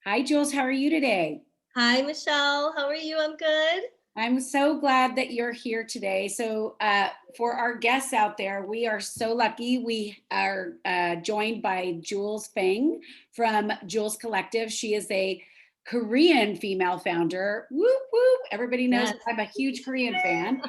Hi, Jules. How are you today? Hi, Michelle. How are you? I'm good. I'm so glad that you're here today. For our guests out there, we are so lucky. We are joined by Jules Feng from Jules Collective. She is a Korean female founder. Whoop, whoop. Everybody knows Yes. I'm a huge Korean fan.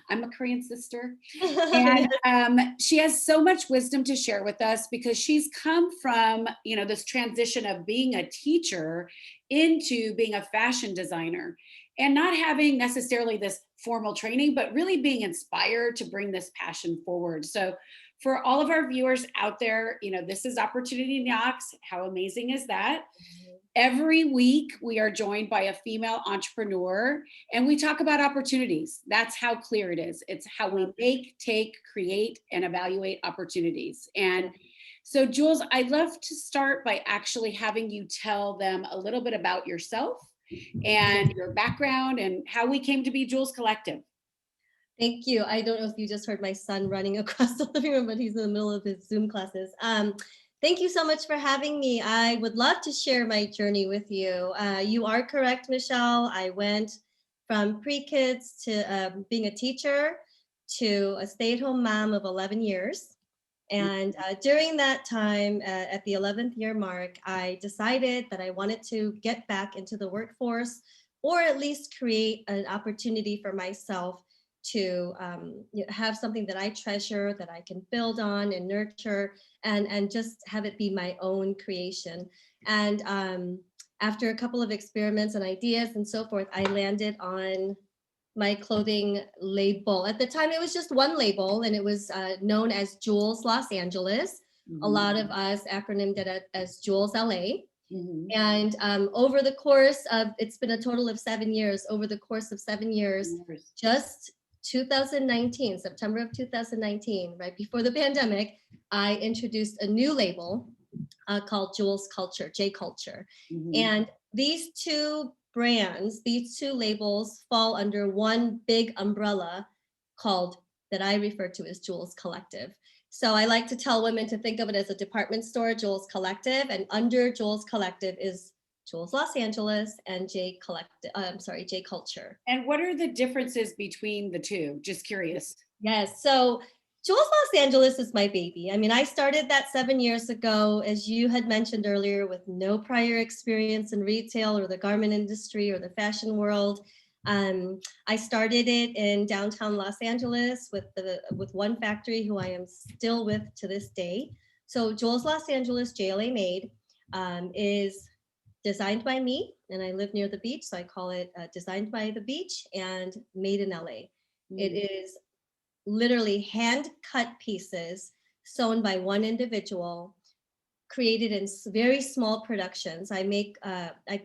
I'm a Korean sister. Yes. And she has so much wisdom to share with us because she's come from, this transition of being a teacher into being a fashion designer and not having necessarily this formal training, but really being inspired to bring this passion forward. So for all of our viewers out there, this is Opportunity Knocks. How amazing is that? Every week, we are joined by a female entrepreneur and we talk about opportunities. That's how clear it is. It's how we make, take, create, and evaluate opportunities. And so, Jules, I'd love to start by actually having you tell them a little bit about yourself and your background and how we came to be Jules Collective. Thank you. I don't know if you just heard my son running across the living room, but he's in the middle of his Zoom classes. Thank you so much for having me. I would love to share my journey with you. You are correct, Michelle. I went from pre-kids to being a teacher to a stay-at-home mom of 11 years. And during that time, at the 11th year mark, I decided that I wanted to get back into the workforce or at least create an opportunity for myself to have something that I treasure, that I can build on and nurture, and just have it be my own creation. And after a couple of experiments and ideas and so forth, I landed on my clothing label. At the time, it was just one label, and it was known as Jules Los Angeles. A lot of us acronymed it as Jules LA. And over the course of, it's been a total of 7 years, over the course of 7 years, just 2019, September of 2019, right before the pandemic, I introduced a new label called Jules Culture, J Culture. And these two brands, these two labels fall under one big umbrella called, that I refer to as Jules Collective. So I like to tell women to think of it as a department store, Jules Collective, and under Jules Collective is Jules Los Angeles and J Collective, J Culture. And what are the differences between the two? Just curious. Yes. So Jules Los Angeles is my baby. I mean, I started that 7 years ago, as you had mentioned earlier, with no prior experience in retail or the garment industry or the fashion world. I started it in downtown Los Angeles with one factory who I am still with to this day. So Jules Los Angeles JLA Made is designed by me, and I live near the beach, so I call it designed by the beach and made in LA. It is literally hand cut pieces sewn by one individual, created in very small productions. I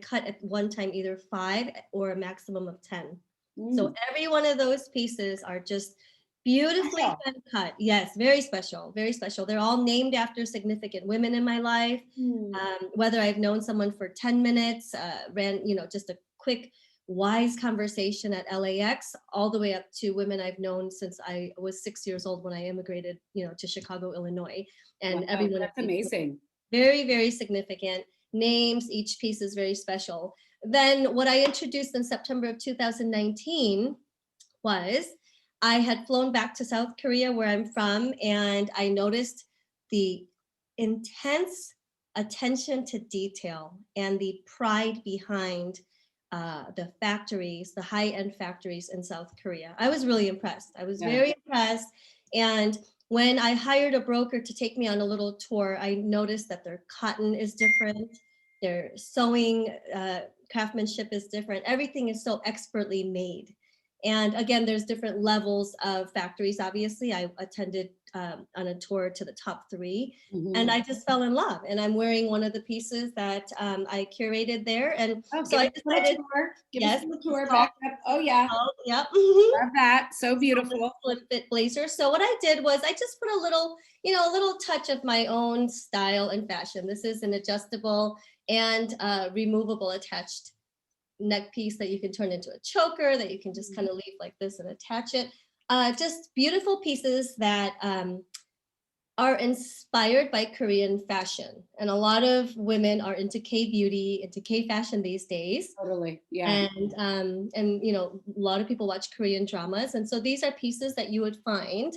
cut at one time either 5 or a maximum of 10. So every one of those pieces are just beautifully hand cut. Yes, very special, very special. They're all named after significant women in my life. Whether I've known someone for 10 minutes, ran, just a quick wise conversation at LAX, all the way up to women I've known since I was 6 years old when I immigrated, to Chicago, Illinois. And Wow, everyone, that's amazing. very, very significant names. Each piece is very special. Then what I introduced in September of 2019 was I had flown back to South Korea, where I'm from, and I noticed the intense attention to detail and the pride behind the factories, the high-end factories in South Korea. I was really impressed. I was very impressed. And when I hired a broker to take me on a little tour, I noticed that their cotton is different, their sewing craftsmanship is different. Everything is so expertly made. And again, there's different levels of factories. Obviously, I attended on a tour to the top 3, and I just fell in love. And I'm wearing one of the pieces that I curated there. And so I decided, Give us yes, a little tour back up. Oh yeah, yep. love that. So beautiful. Slim fit blazer. So what I did was I just put a little, a little touch of my own style and fashion. This is an adjustable and removable attached neck piece that you can turn into a choker, that you can just kind of leave like this and attach it. Just beautiful pieces that are inspired by Korean fashion. And a lot of women are into K-beauty, into K-fashion these days. Totally. Yeah. And you know, a lot of people watch Korean dramas. And so these are pieces that you would find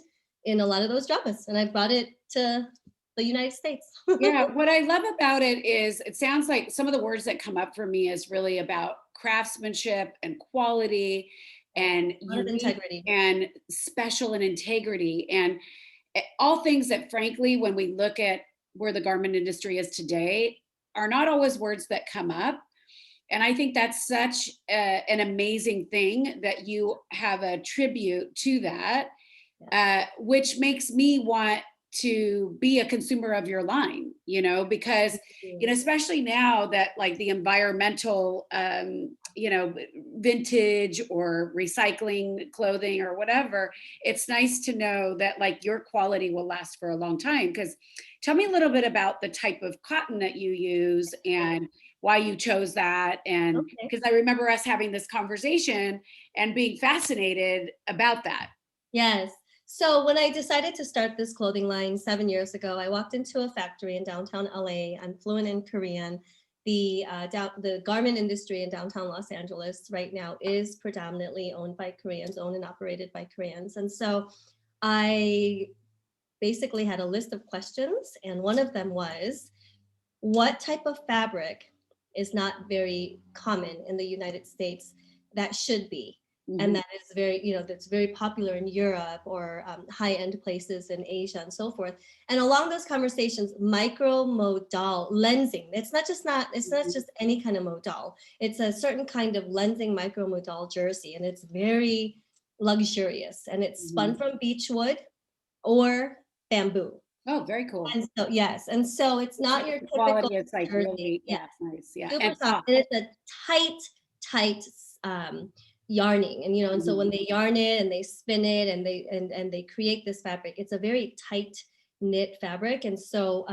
in a lot of those dramas. And I brought it to the United States. Yeah, what I love about it is it sounds like some of the words that come up for me is really about craftsmanship and quality and A lot of unique integrity. and special and integrity and all things that frankly when we look at where the garment industry is today are not always words that come up. And I think that's such an amazing thing that you have a tribute to that, which makes me want to be a consumer of your line, you know, because, you know, especially now that like the environmental, you know, vintage or recycling clothing or whatever, it's nice to know that like your quality will last for a long time. Because tell me a little bit about the type of cotton that you use and why you chose that. And Okay. because I remember us having this conversation and being fascinated about that. Yes. So when I decided to start this clothing line 7 years ago, I walked into a factory in downtown LA. I'm fluent in Korean. The garment industry in downtown Los Angeles right now is predominantly owned by Koreans, owned and operated by Koreans. And so I basically had a list of questions, and one of them was, what type of fabric is not very common in the United States that should be? And Mhm. that is very, you know, that's very popular in Europe or high-end places in Asia and so forth. And along those conversations, micro-modal lensing. It's not just any kind of modal. It's a certain kind of lensing micro-modal jersey, and it's very luxurious. And it's spun Mhm. from beechwood or bamboo. Oh, very cool. And so, yes, and so it's not your The typical quality is like jersey. really, Yeah, yeah, nice. Yeah. super And soft, soft. and it's a tight, tight yarning. And you know, and so Mhm. when they yarn it and they spin it and they create this fabric, it's a very tight knit fabric. And so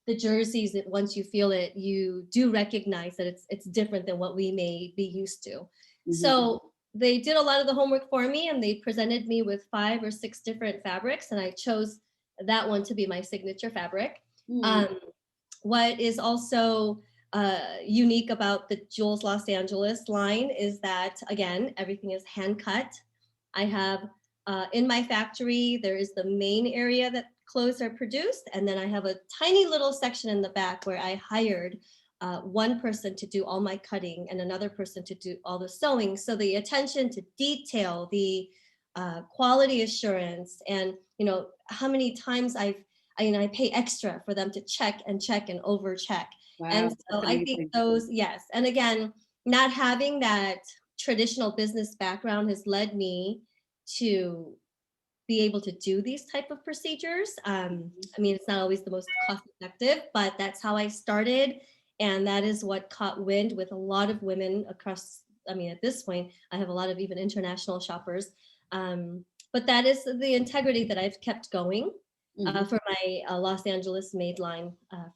the jerseys, that once you feel it, you do recognize that it's different than what we may be used to. Mhm. So they did a lot of the homework for me, and they presented me with 5 or 6 different fabrics, and I chose that one to be my signature fabric. Mhm. Um, what is also unique about the Jules Los Angeles line is that, again, everything is hand cut. I have in my factory, there is the main area that clothes are produced. And then I have a tiny little section in the back where I hired one person to do all my cutting and another person to do all the sewing. So the attention to detail, the quality assurance, and you know how many times I pay extra for them to check and over check. And Wow, so that's I think amazing. those, yes. And again, not having that traditional business background has led me to be able to do these type of procedures. I mean, it's not always the most cost effective, but that's how I started. And that is what caught wind with a lot of women across, I mean, at this point, I have a lot of even international shoppers. But that is the integrity that I've kept going Mhm. for my Los Angeles made line.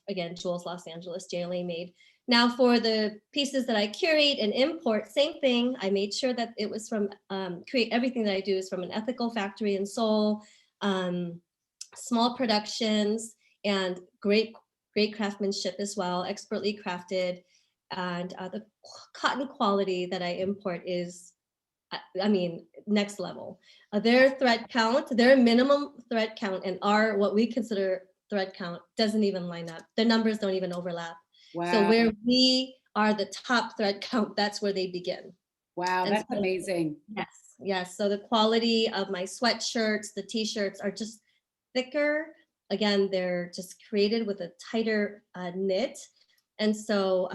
Again, Jules Los Angeles, JLA made. Now for the pieces that I curate and import, same thing. I made sure that it was from, create everything that I do is from an ethical factory in Seoul, um, small productions, and great craftsmanship as well, expertly crafted. And the cotton quality that I import is, I mean, next level. Their thread count, their minimum thread count, and our what we consider thread count doesn't even line up. The numbers don't even overlap. So Wow. where we are the top thread count, that's where they begin. Wow, And that's so, amazing. yes, yes. So the quality of my sweatshirts, the t-shirts are just thicker. Again, they're just created with a tighter knit. And so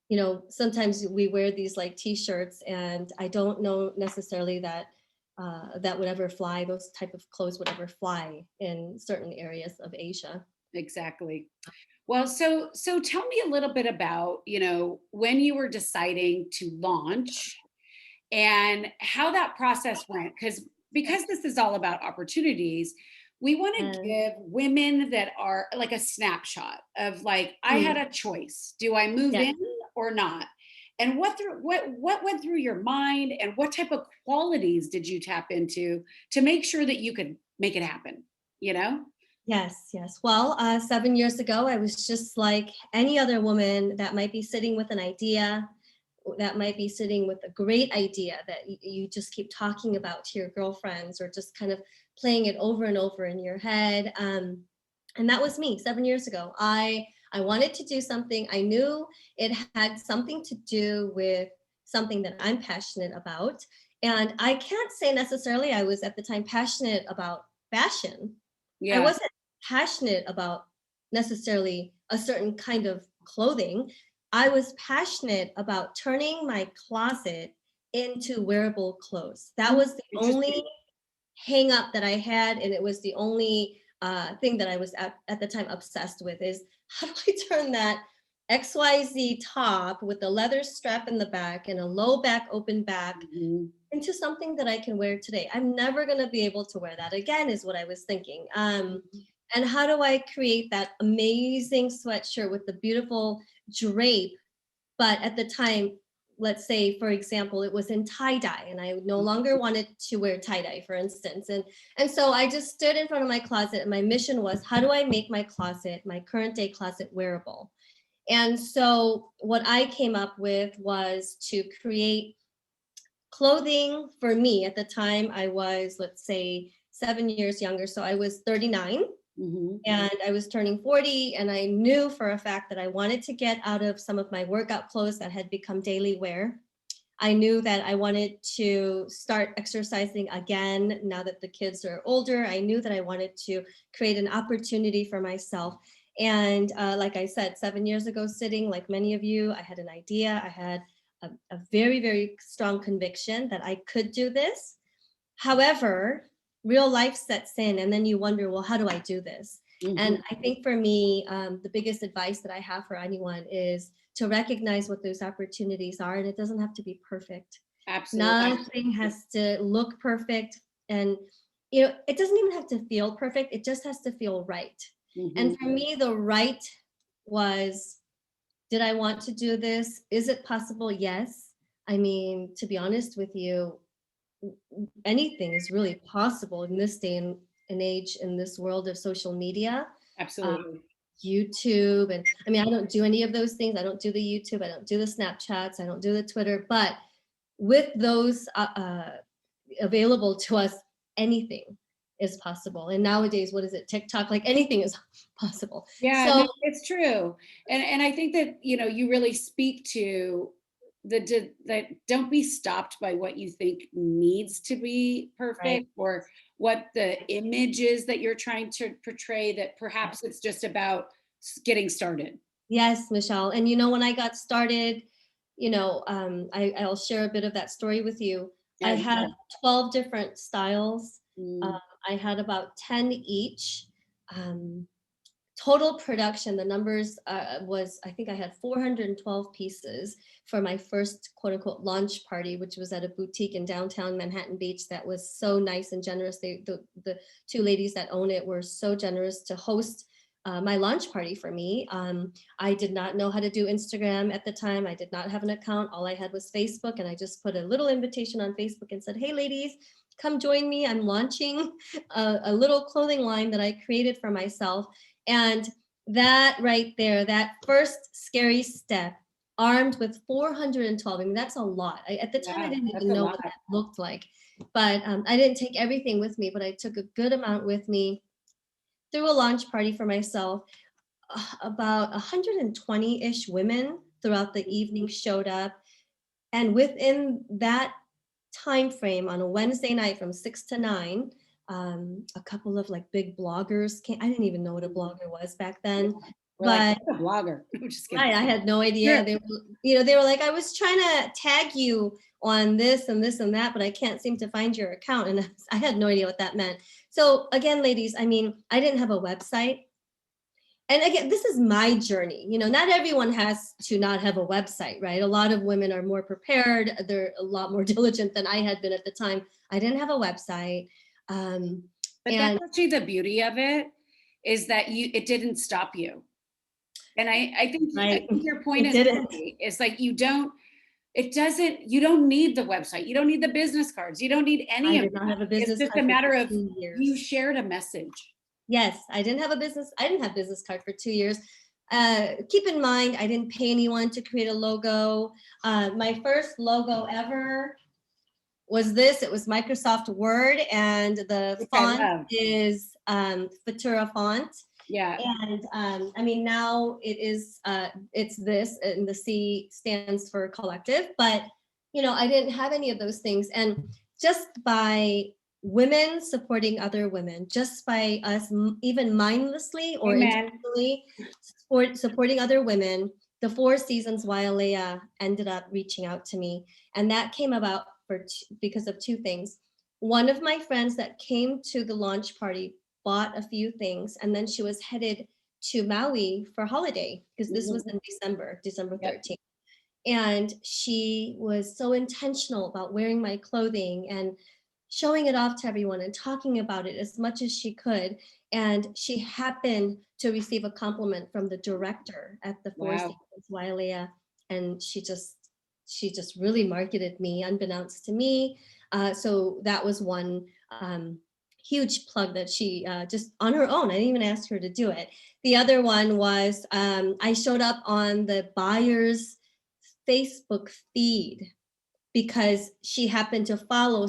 you know, sometimes we wear these like t-shirts, and I don't know necessarily that that would ever fly, those type of clothes would ever fly in certain areas of Asia. Exactly. Well, so tell me a little bit about, you know, when you were deciding to launch and how that process went because this is all about opportunities. We want to And give women that are like a snapshot of like I had mm, a choice. Do I move yes, in or not? And what went through your mind and what type of qualities did you tap into to make sure that you could make it happen, you know? Yes, yes. Well, 7 years ago, I was just like any other woman that might be sitting with an idea, that might be sitting with a great idea that you just keep talking about to your girlfriends, or just kind of playing it over and over in your head. And that was me 7 years ago. I wanted to do something. I knew it had something to do with something that I'm passionate about. And I can't say necessarily I was at the time passionate about fashion. I Yeah. wasn't passionate about necessarily a certain kind of clothing. I was passionate about turning my closet into wearable clothes. That was the only Interesting. hang up that I had, and it was the only thing that I was at the time obsessed with, is how do I turn that XYZ top with the leather strap in the back and a low back, open back, Mhm. into something that I can wear today. I'm never going to be able to wear that again, is what I was thinking. And how do I create that amazing sweatshirt with the beautiful drape? But at the time, let's say, for example, it was in tie-dye, and I no longer wanted to wear tie-dye, for instance. And so I just stood in front of my closet, and my mission was, how do I make my closet, my current day closet, wearable? And so what I came up with was to create clothing for me. At the time, I was, let's say, 7 years younger. So I was 39 Mhm. and I was turning 40. And I knew for a fact that I wanted to get out of some of my workout clothes that had become daily wear. I knew that I wanted to start exercising again now that the kids are older. I knew that I wanted to create an opportunity for myself. And like I said, 7 years ago, sitting like many of you, I had an idea. I had a very, very strong conviction that I could do this. However, real life sets in, and then you wonder, well, how do I do this? And Mhm. I think for me, the biggest advice that I have for anyone is to recognize what those opportunities are, and it doesn't have to be perfect. Absolutely. Nothing has to look perfect, and it doesn't even have to feel perfect. It just has to feel right. And Mhm. for me, the right was, did I want to do this? Is it possible? Yes. I mean, to be honest with you, anything is really possible in this day and age, in this world of social media. um, Absolutely. YouTube, and I mean, I don't do any of those things. I don't do the YouTube, I don't do the Snapchats, I don't do the Twitter, but with those available to us, anything is possible. And nowadays, what is it, TikTok, like anything is possible. Yeah, So no, it's true. And I think that, you really speak to that don't be stopped by what you think needs to be right. perfect, or what the image is that you're trying to portray, that perhaps it's just about getting started. Yes, Michelle. And when I got started, I'll share a bit of that story with you. I I love had that. 12 different styles. Mm, I had about 10 each. Um, Total production, the numbers was, I think I had 412 pieces for my first quote unquote launch party, which was at a boutique in downtown Manhattan Beach. That was so nice and generous. The two ladies that own it were so generous to host my launch party for me. I did not know how to do Instagram at the time. I did not have an account. All I had was Facebook, and I just put a little invitation on Facebook and said, "Hey, ladies, come join me. I'm launching a little clothing line that I created for myself." And that right there, that first scary step, armed with 412, I mean, that's a lot. At the time, I yeah, didn't that's even a know lot. what that looked like. But I didn't take everything with me, but I took a good amount with me. Threw a launch party for myself. About 120-ish women throughout the evening showed up. And within that time frame, on a Wednesday night from 6 to 9, a couple of like big bloggers came. I didn't even know what a blogger was back Yeah. then, We're like, but what's a blogger? I'm just kidding. right, I had no Sure. idea. They were like, I was trying to tag you on this and this and that, but I can't seem to find your account, and I had no idea what that meant. So again, ladies, I mean, I didn't have a website. And again, this is my journey. Not everyone has to not have a website, right? A lot of women are more prepared. They're a lot more diligent than I had been at the time. I didn't have a website. Um, But that's and actually the beauty of it, is that it didn't stop you. And I right, think your point it is didn't. right. It's like you don't need the website. You don't need the business cards. You don't need any I of did not that. have a It's business just a card for matter of, 2 you years. shared a message. Yes, I didn't have a business. I didn't have business card for 2 years. Keep in mind, I didn't pay anyone to create a logo. My first logo ever was this. It was Microsoft Word, and the Which I font love. is Futura font. Yeah. And I mean, now it's this, and the C stands for collective. But you know, I didn't have any of those things, and just by women supporting other women, just by us even mindlessly or Amen. intentionally supporting other women, the Four Seasons Wailea ended up reaching out to me, and that came about because of two things. One of my friends that came to the launch party bought a few things, and then she was headed to Maui for holiday, because this was in December Yep. 13th. And she was so intentional about wearing my clothing and showing it off to everyone and talking about it as much as she could. And she happened to receive a compliment from the director at the Four Wow. Seasons, Wailea, and she just really marketed me unbeknownst to me. So that was one huge plug that she just on her own. I didn't even ask her to do it. The other one was I showed up on the buyer's Facebook feed because she happened to follow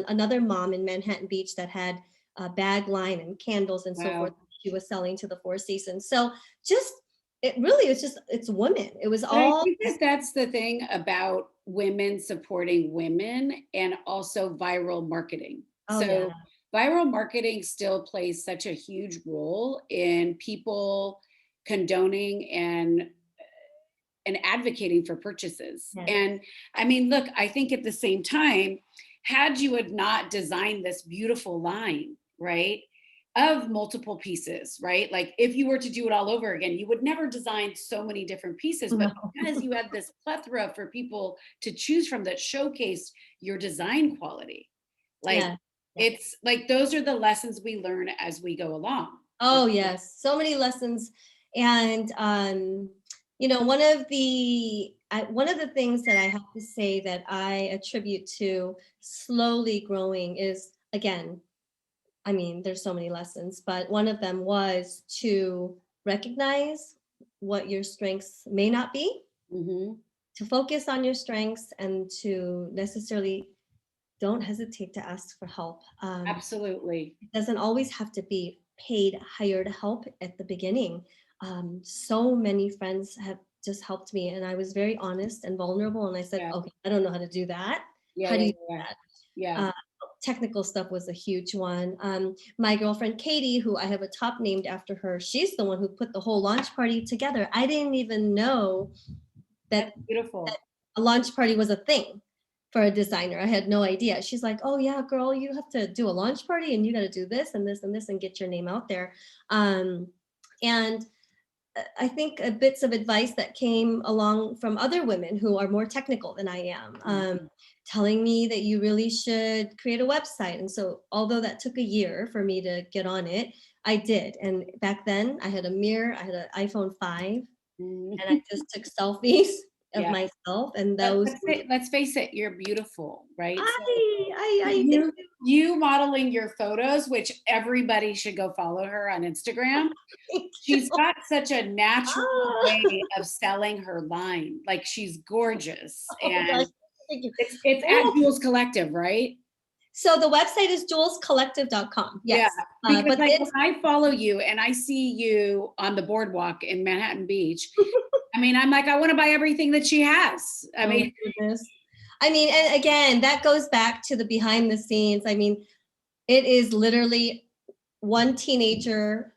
another mom in Manhattan Beach that had a bag line and candles and so forth. Wow. She was selling to the Four Seasons. So just, it really was just, it's women. It was But I all. think that that's the thing about women supporting women and also viral marketing. Oh yeah. So viral marketing still plays such a huge role in people condoning and advocating for purchases. Yeah. And I mean, look, I think at the same time, had you had not designed this beautiful line, right, of multiple pieces, right? Like if you were to do it all over again, you would never design so many different pieces, but No. because you had this plethora for people to choose from that showcased your design quality, like Yeah. Yeah. it's like those are the lessons we learn as we go along. Oh yes, so many lessons. And you know, one of the things that I have to say that I attribute to slowly growing is, again, I mean, there's so many lessons, but one of them was to recognize what your strengths may not be, Mhm. to focus on your strengths, and to necessarily don't hesitate to ask for help. Absolutely. It doesn't always have to be paid, hired help at the beginning. So many friends have just helped me, and I was very honest and vulnerable. And I said, Yeah. okay, I don't know how to do that. Yeah. How do Yeah. you do Yeah. that? Yeah. Technical stuff was a huge one. My girlfriend Katie, who I have a top named after her, she's the one who put the whole launch party together. I didn't even know That's that beautiful. a launch party was a thing for a designer. I had no idea. She's like, oh yeah, girl, you have to do a launch party and you got to do this and this and this and get your name out there. And I think bits of advice that came along from other women who are more technical than I am, telling me that you really should create a website. And so, although that took a year for me to get on it, I did. And back then, I had a mirror, I had an iPhone 5, Mhm. and I just took selfies of Yeah. myself, and But those were, let's face it, you're beautiful, right? So I think. you modeling your photos, which everybody should go follow her on Instagram. Thank She's you. got such a natural Ah, way of selling her line. Like she's gorgeous. oh gosh, And thank you. it's at Oh, Jules Collective, right? so the website is julesCollective.com. Yeah. Yes. Because But like when it's I follow you and I see you on the boardwalk in Manhattan Beach, I mean, I'm like, I want to buy everything that she has. I oh mean, goodness. I mean, and again, that goes back to the behind the scenes. I mean, it is literally one teenager,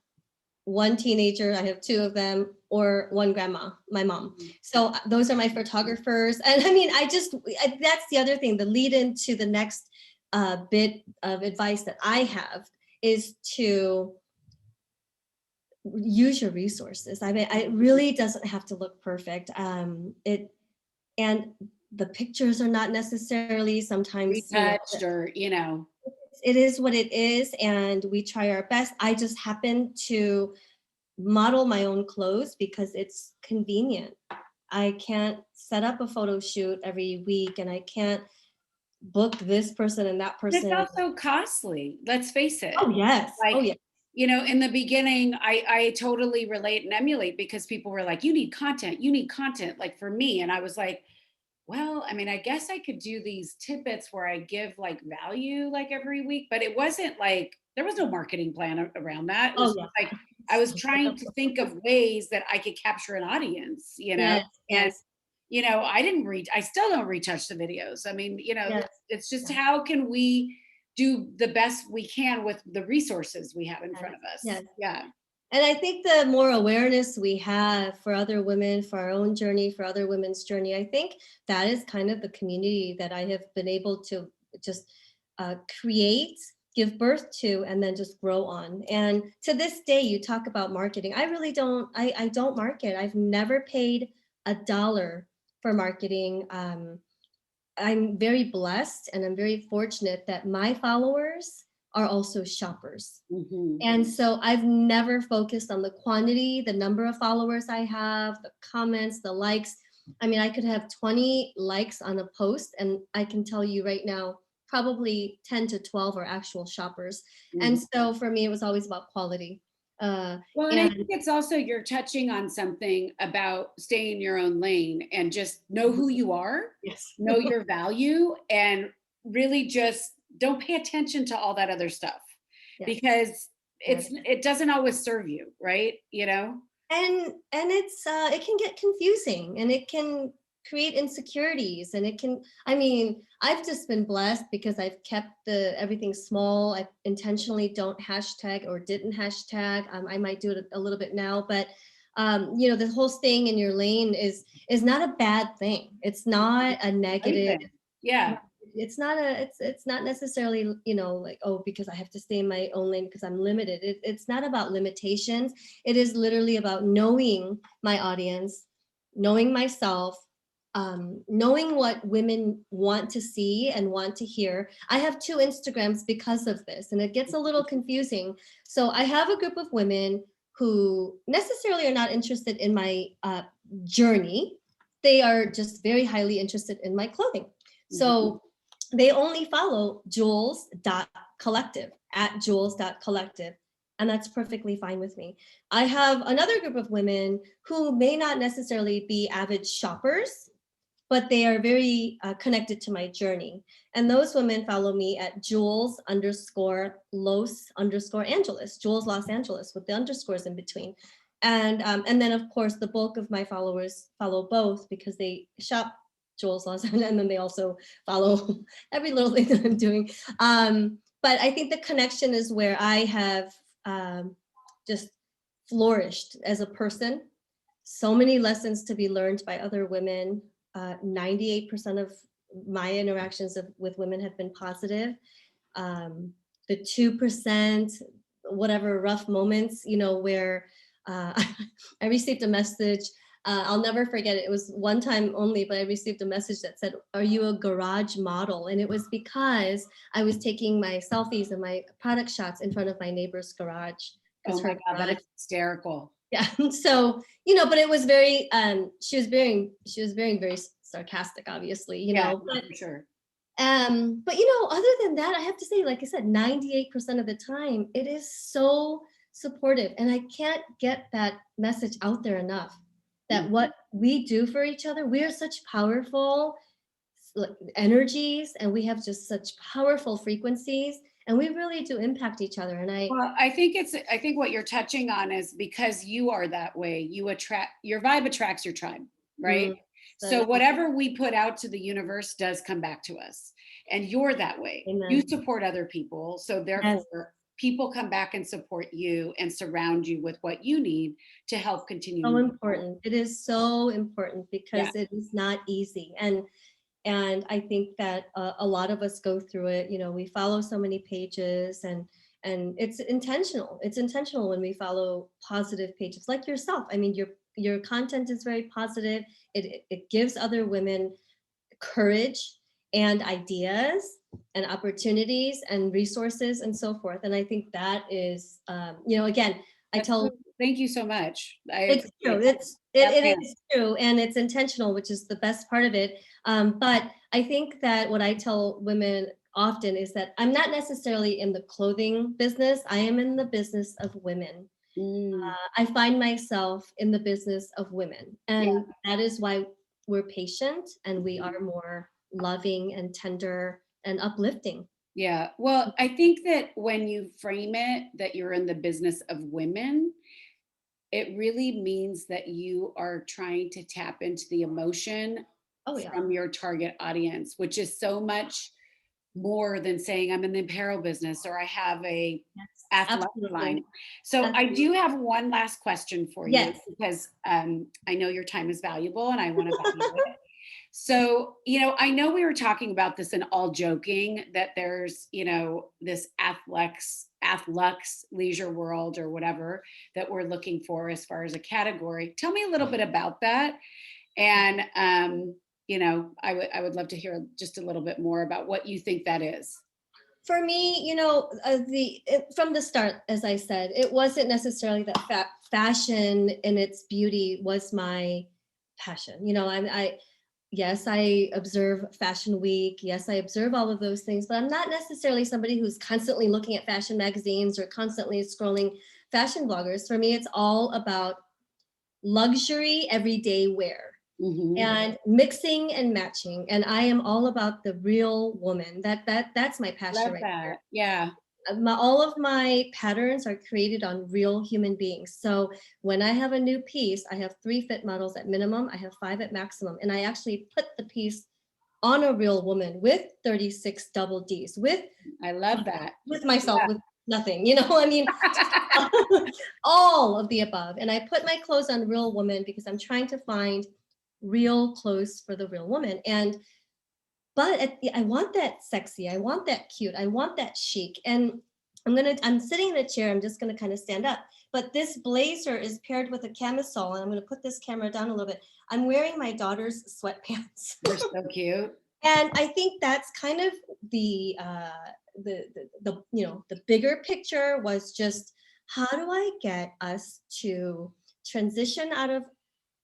I have two of them, or one grandma, my mom. So those are my photographers. And I mean, that's the other thing, the lead into the next bit of advice that I have is to use your resources. I mean, it really doesn't have to look perfect. And the pictures are not necessarily sometimes, retouched or, you know. it is what it is, and we try our best. I just happen to model my own clothes because it's convenient. I can't set up a photo shoot every week, and I can't book this person and that It's person. also costly. Let's face it. Oh yes. Oh Like, yeah. in the beginning, I totally relate and emulate, because people were like, you need content, like for me. And I was like, well, I mean, I guess I could do these tidbits where I give like value like every week, but it wasn't like, there was no marketing plan around that. It was Oh just yeah. like, I was trying to think of ways that I could capture an audience, Yes, and, yes, I still don't retouch the videos. I mean, yes, it's just, yes, how can we do the best we can with the resources we have in yes, front of us? yes. Yeah. And I think the more awareness we have for other women, for our own journey, for other women's journey, I think that is kind of the community that I have been able to just create, give birth to, and then just grow on. And to this day, you talk about marketing. I really don't, I don't market. I've never paid $1 for marketing. I'm very blessed and I'm very fortunate that my followers are also shoppers. Hmm. And so I've never focused on the quantity, the number of followers I have, the comments, the likes. I mean, I could have 20 likes on a post, and I can tell you right now, probably 10 to 12 are actual shoppers. And so for me, it was always about quality. Uh, Well, and I think and it's also, you're touching on something about staying in your own lane and just know who you are, yes, know your value, and really just don't pay attention to all that other stuff, yes, because yes. it doesn't always serve you, right? And it's it can get confusing and it can create insecurities and it can, I mean, I've just been blessed because I've kept the everything small. I intentionally don't hashtag or didn't hashtag. I might do it a little bit now, but the whole staying in your lane is not a bad thing. It's not a Great negative. thing. Yeah. Right. It's not necessarily, like, oh, because I have to stay in my own lane because I'm limited. It's not about limitations. It is literally about knowing my audience, knowing myself, knowing what women want to see and want to hear. I have 2 Instagrams because of this, and it gets a little confusing. So I have a group of women who necessarily are not interested in my journey. They are just very highly interested in my clothing. Mhm. So they only follow julesCollective at julesCollective. And that's perfectly fine with me. I have another group of women who may not necessarily be avid shoppers, but they are very connected to my journey. And those women follow me at Jules_Los_Angeles, Jules Los Angeles with the underscores in between. And then of course the bulk of my followers follow both because they shop Jules Los Angeles and then they also follow every little thing that I'm doing. But I think the connection is where I have just flourished as a person. So many lessons to be learned by other women. 98% of my interactions with women have been positive. The 2%, whatever rough moments, where I received a message. I'll never forget it. It was one time only, but I received a message that said, "Are you a garage model?" And it was because I was taking my selfies and my product shots in front of my neighbor's garage because Oh my her God, that garage. is hysterical. Yeah. So, but it was very, she was very, very sarcastic, obviously, Yeah, but, for sure. other than that, I have to say, like I said, 98% of the time, it is so supportive. And I can't get that message out there enough that Mhm. what we do for each other, we are such powerful energies and we have just such powerful frequencies and we really do impact each other. And Well, I think what you're touching on is, because you are that way, your vibe attracts your tribe, right? mm, So so, whatever we put out to the universe does come back to us. And you're that way. You amen. support other people. So Yes. therefore, people come back and support you and surround you with what you need to help continue So moving forward. important. It is so important Yeah. because it is not easy. And I think that a lot of us go through it. We follow so many pages and it's intentional. It's intentional when we follow positive pages like yourself. I mean, your content is very positive. It gives other women courage and ideas and opportunities and resources and so forth. And I think that is, again, I That's tell. so, thank you so much. I It's true. appreciate that. Yes, It ma'am. is true, and it's intentional, which is the best part of it. But I think that what I tell women often is that I'm not necessarily in the clothing business. I am in the business of women. Mm, I find myself in the business of women. yeah. And that is why we're patient and we are more loving and tender and uplifting. Yeah. Well, I think that when you frame it that you're in the business of women, it really means that you are trying to tap into the emotion Oh, yeah. from your target audience, which is so much more than saying I'm in the apparel business or I have a Yes, athletic line. absolutely. So I Absolutely. do have one last question for you Yes. because I know your time is valuable and I want to value it. So, I know we were talking about this in all joking that there's, this athlux leisure world or whatever that we're looking for as far as a category. Tell me a little bit about that. And I would love to hear just a little bit more about what you think that is. For me, from the start, as I said, it wasn't necessarily that fashion and its beauty was my passion. Yes, I observe Fashion Week. Yes, I observe all of those things, but I'm not necessarily somebody who's constantly looking at fashion magazines or constantly scrolling fashion bloggers. For me, it's all about luxury everyday wear Hmm. and mixing and matching. And I am all about the real woman. That's my passion Love right there. that. Yeah. All of my patterns are created on real human beings. So when I have a new piece, I have 3 fit models at minimum, I have 5 at maximum, and I actually put the piece on a real woman with 36 double D's, I love that. with myself, Yeah. with nothing, I mean, all of the above. And I put my clothes on real woman because I'm trying to find real clothes for the real woman. But I want that sexy, I want that cute, I want that chic. And I'm sitting in a chair, I'm just gonna kind of stand up. But this blazer is paired with a camisole, and I'm gonna put this camera down a little bit. I'm wearing my daughter's sweatpants. They're so cute. And I think that's kind of the bigger picture was just how do I get us to transition out of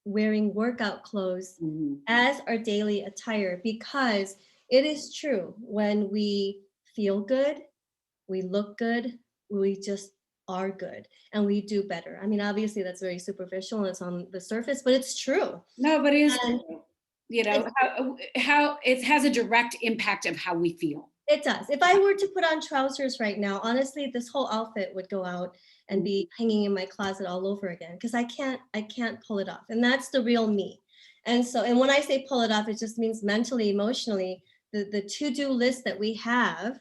wearing workout clothes Mhm. as our daily attire, because it is true, when we feel good, we look good, we just are good and we do better. I mean, obviously that's very superficial and it's on the surface, but it's true. No, but it is And true. it's How it has a direct impact of how we feel. It does. If I were to put on trousers right now, honestly, this whole outfit would go out and be hanging in my closet all over again because I can't pull it off. And that's the real me. And when I say pull it off, it just means mentally, emotionally, the to-do list that we have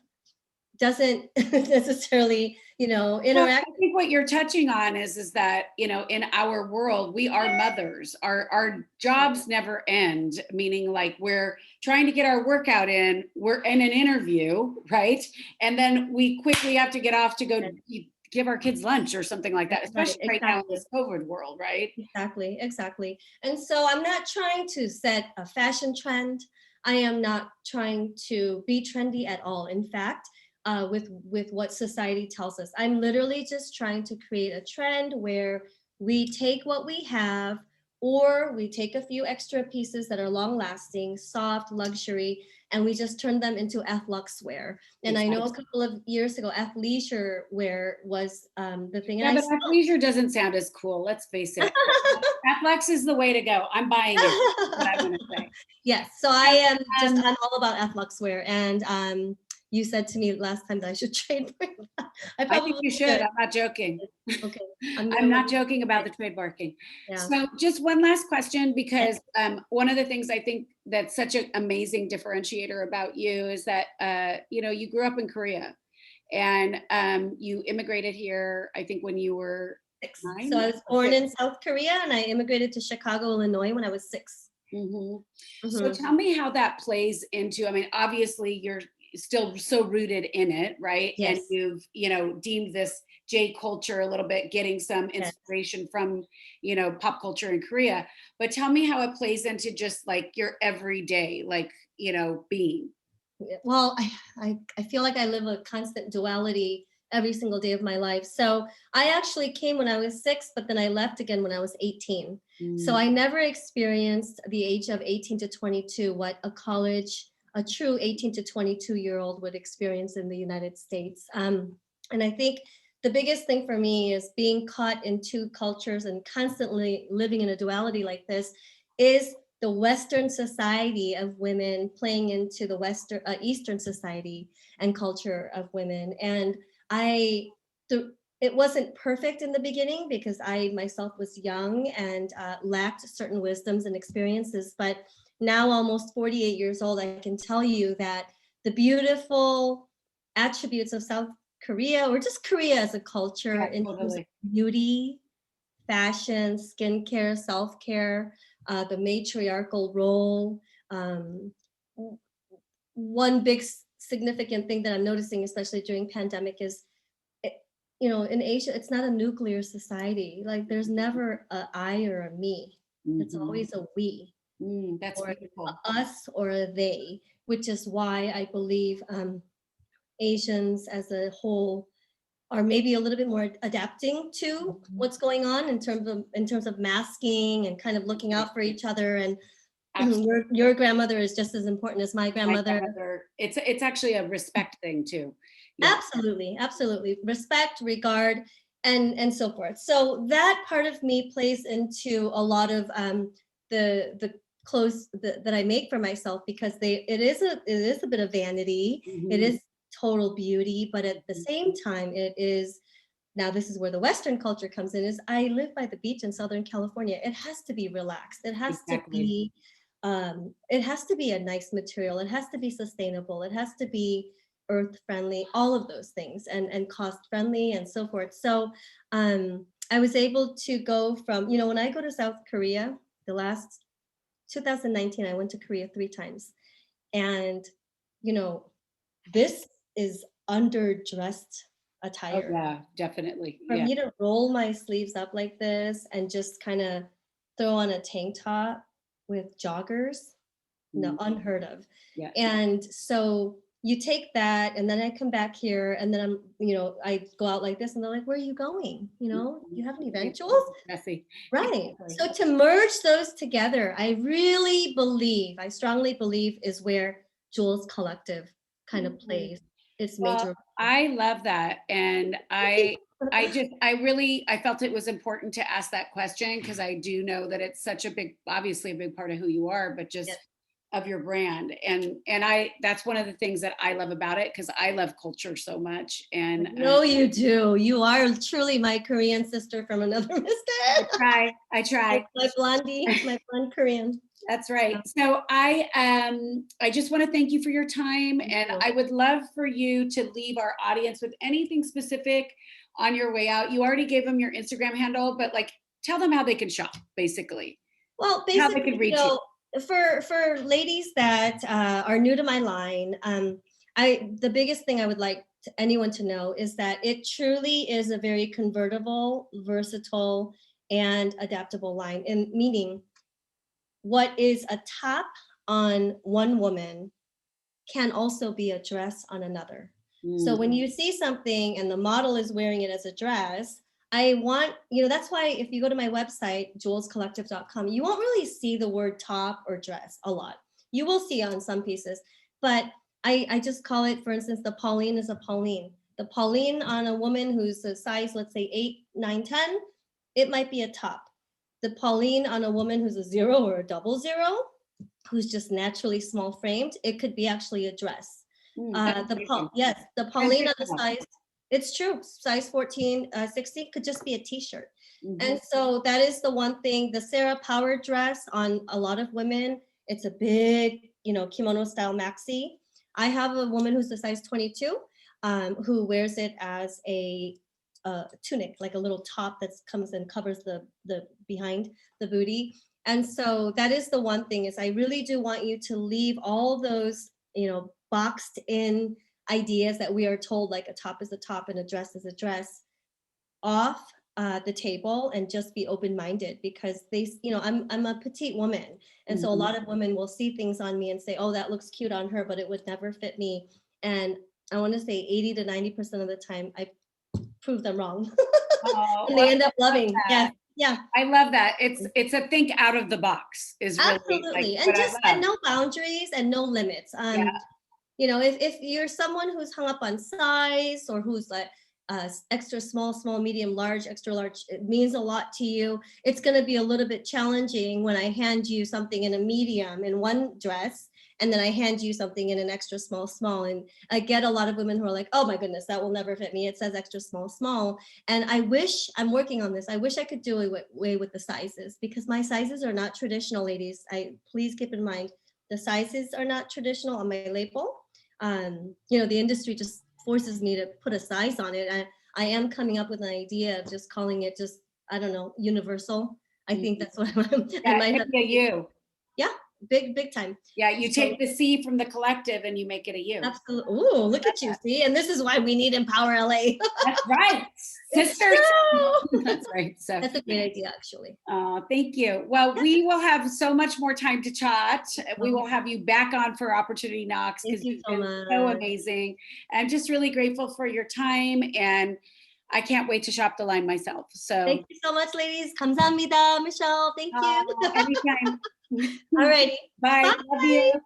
doesn't necessarily, Well, interact. I think what you're touching on is that, in our world, we are mothers. Our jobs never end, meaning like we're trying to get our workout in, we're in an interview, right? And then we quickly have to get off to go give our kids lunch or something like that, That's right, especially right now in exactly. this COVID world, right? Exactly, exactly. And so I'm not trying to set a fashion trend. I am not trying to be trendy at all. In fact, with what society tells us, I'm literally just trying to create a trend where we take what we have, or we take a few extra pieces that are long lasting, soft, luxury, and we just turn them into athlux wear. And I know a Exactly. couple of years ago, athleisure wear was the thing, and Yeah, I but still athleisure doesn't sound as cool. Let's face it. Athlex is the way to go. I'm buying it. That's what I want to say. Yes, so Um, I'm all about Fluxwear, and you said to me last time that I should trademark that. I I think probably you should. should. I'm not joking. Okay, I'm gonna I'm look not joking about at the it. trademarking. Yeah. So, just one last question, Yes. because one of the things I think that's such an amazing differentiator about you is that you grew up in Korea and you immigrated here. I think when you were 6. So 9 I was or born 6. in South Korea, and I immigrated to Chicago, Illinois when I was 6. Hmm. So Mhm. tell me how that plays into, I mean, obviously you're still so rooted in it, right? And Yes. you've, deemed this J culture a little bit, getting some Yes. inspiration from, pop culture in Korea. But tell me how it plays into just like your everyday, like, being. Well, I feel like I live a constant duality every single day of my life. So I actually came when I was 6, but then I left again when I was 18. So Mm, I never experienced the age of 18 to 22 what a college a true 18 to 22-year-old would experience in the United States. And I think the biggest thing for me is being caught in two cultures and constantly living in a duality like this is the Western society of women playing into the Eastern society and culture of women. And it wasn't perfect in the beginning because I myself was young and lacked certain wisdoms and experiences. But now, almost 48 years old, I can tell you that the beautiful attributes of South Korea, or just Korea as a culture, in terms of beauty, fashion, skincare, self-care, the matriarchal role. One big significant thing that I'm noticing, especially during pandemic, is in Asia, it's not a nuclear society. Like there's never a I or a me. It's always a we. That's or beautiful. Us or a they, which is why I believe Asians as a whole are maybe a little bit more adapting to what's going on in terms of masking and kind of looking out for each other. And your grandmother is just as important as my grandmother. It's actually a respect thing too. Yeah. Absolutely. Respect, regard, and so forth. So that part of me plays into a lot of the clothes that I make for myself, because it is a bit of vanity. It is total beauty, but at the same time, it is. Now, this is where the Western culture comes in. Is I live by the beach in Southern California. It has to be relaxed. It has to be. It has to be a nice material. It has to be sustainable. It has to be earth friendly, all of those things, and cost friendly and so forth. So I was able to go from, when I go to South Korea, the last 2019, I went to Korea 3 times. And, this is underdressed attire. Oh, yeah, definitely. For me to roll my sleeves up like this and just kind of throw on a tank top with joggers, no, unheard of. Yeah. And so you take that, and then I come back here, and then I go out like this, and they're like, "Where are you going? You have an event, Jules?" Messy. Right. So to merge those together, I strongly believe is where julesCollective kind of plays its major role. I love that. And I felt it was important to ask that question, because I do know that it's such obviously a big part of who you are, but just of your brand. And that's one of the things that I love about it, because I love culture so much. And no, you do. You are truly my Korean sister from another mister. I try. My blonde Korean. That's right. So I just want to thank you for your time. And I would love for you to leave our audience with anything specific on your way out. You already gave them your Instagram handle, but tell them how they can shop, basically. Well, basically, how they can reach you. For ladies that are new to my line, the biggest thing I would like anyone to know is that it truly is a very convertible, versatile, and adaptable line. And meaning, what is a top on one woman can also be a dress on another. So when you see something and the model is wearing it as a dress, I want, that's why if you go to my website, julesCollective.com, you won't really see the word top or dress a lot. You will see on some pieces, but I just call it, for instance, the Pauline is a Pauline. The Pauline on a woman who's a size, let's say 8, 9, 10, it might be a top. The Pauline on a woman who's a 0 or a 00, who's just naturally small framed, it could be actually a dress. The Pauline on the size, it's true, size 14, 16 could just be a t-shirt. And so that is the one thing. The Sarah Power dress on a lot of women, it's a big, kimono style maxi. I have a woman who's a size 22 who wears it as a tunic, like a little top that comes and covers the behind the booty. And so that is the one thing, is I really do want you to leave all those, boxed in ideas that we are told, like a top is a top and a dress is a dress, off the table, and just be open-minded, because I'm a petite woman. And so a lot of women will see things on me and say, oh, that looks cute on her, but it would never fit me. And I want to say 80 to 90% of the time, I prove them wrong. And they end up loving. Yes. Yeah, I love that. It's a think out of the box is really like absolutely. And what just, I and love. no boundaries and no limits. Yeah. You know, if you're someone who's hung up on size, or who's like extra small, small, medium, large, extra large, it means a lot to you. It's going to be a little bit challenging when I hand you something in a medium in one dress, and then I hand you something in an extra small, small. And I get a lot of women who are like, oh my goodness, that will never fit me. It says extra small, small. And I wish, I'm working on this, I wish I could do away with the sizes, because my sizes are not traditional, ladies. Please keep in mind, the sizes are not traditional on my label. You know, the industry just forces me to put a size on it. I am coming up with an idea of just calling it just, I don't know, universal. I think that's what I Yeah, might it have. could be a you. Yeah, big time. Yeah, you So take the C from the collective and you make it a you. absolutely. Ooh, look at you. See, and this is why we need Empower LA. That's right. It's Sisters. true. That's right. So That's a great idea, actually. thank you. Well, Yeah. we will have so much more time to chat. We Oh, will have you back on for Opportunity Knocks thank because you you've so been so much. amazing. I'm just really grateful for your time, and I can't wait to shop the line myself. So Thank you so much, ladies. 감사합니다, Michelle. Thank you. anytime. Alrighty. Bye. Love Bye. you.